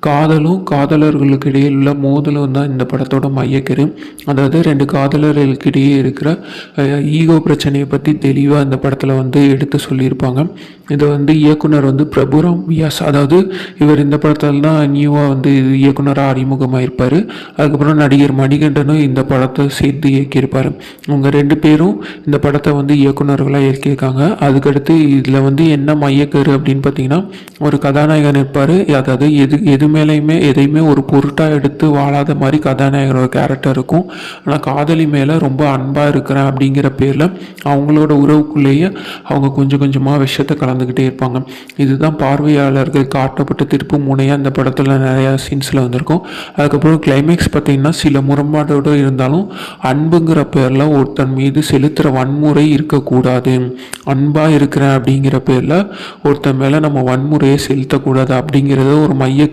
காதலும் காதலர்களுக்கு இடையில் உள்ள மோதலும் தான் இந்த படத்தோட மையக்கரு. அதாவது 2 காதலர்களுக்கு இடையே இருக்கிற ஈகோ பிரச்சனையை பற்றி தெளிவாக இந்த படத்தில் எடுத்து சொல்லியிருப்பாங்க. இதை இயக்குனர் பிரபுராம் வியாஸ், அதாவது இவர் இந்த படத்தில் தான் நியூவாக இயக்குனராக அறிமுகமாயிருப்பார். அதுக்கப்புறம் நடிகர் மணிகண்டனும் இந்த படத்தை சேர்த்து இயக்கியிருப்பார். அவங்க 2 பேரும் இந்த படத்தை இயக்குனர்களாக இயக்கியிருக்காங்க. அதுக்கடுத்து இதில் என்ன மையக்கரு அப்படின்னு பார்த்தீங்கன்னா, ஒரு கதாநாயகன் இருப்பார். அதாவது எதையுமே ஒரு பொருட்டாக எடுத்து வாழாத மாதிரி கதாநாயகரோட கேரக்டர் இருக்கும். ஆனால் காதலி மேலே ரொம்ப அன்பாக இருக்கிறேன் அப்படிங்கிற பேரில் அவங்களோட உறவுக்குள்ளேயே அவங்க கொஞ்சம் கொஞ்சமாக விஷயத்தை கலந்துக்கிட்டே இருப்பாங்க. இதுதான் பார்வையாளர்கள் காட்டப்பட்ட திருப்பு முனையாக இந்த படத்தில் நிறையா சீன்ஸில் வந்திருக்கும். அதுக்கப்புறம் கிளைமேக்ஸ் பார்த்திங்கன்னா சில முரண்பாடோடு இருந்தாலும் அன்புங்கிற பேரில் ஒருத்தன் மீது செலுத்துகிற வன்முறை இருக்கக்கூடாது. அன்பாக இருக்கிறேன் அப்படிங்கிற பேரில் ஒருத்தன் மேலே நம்ம வன்முறையை செலுத்தக்கூடாது அப்படிங்கிறத ஒரு மைய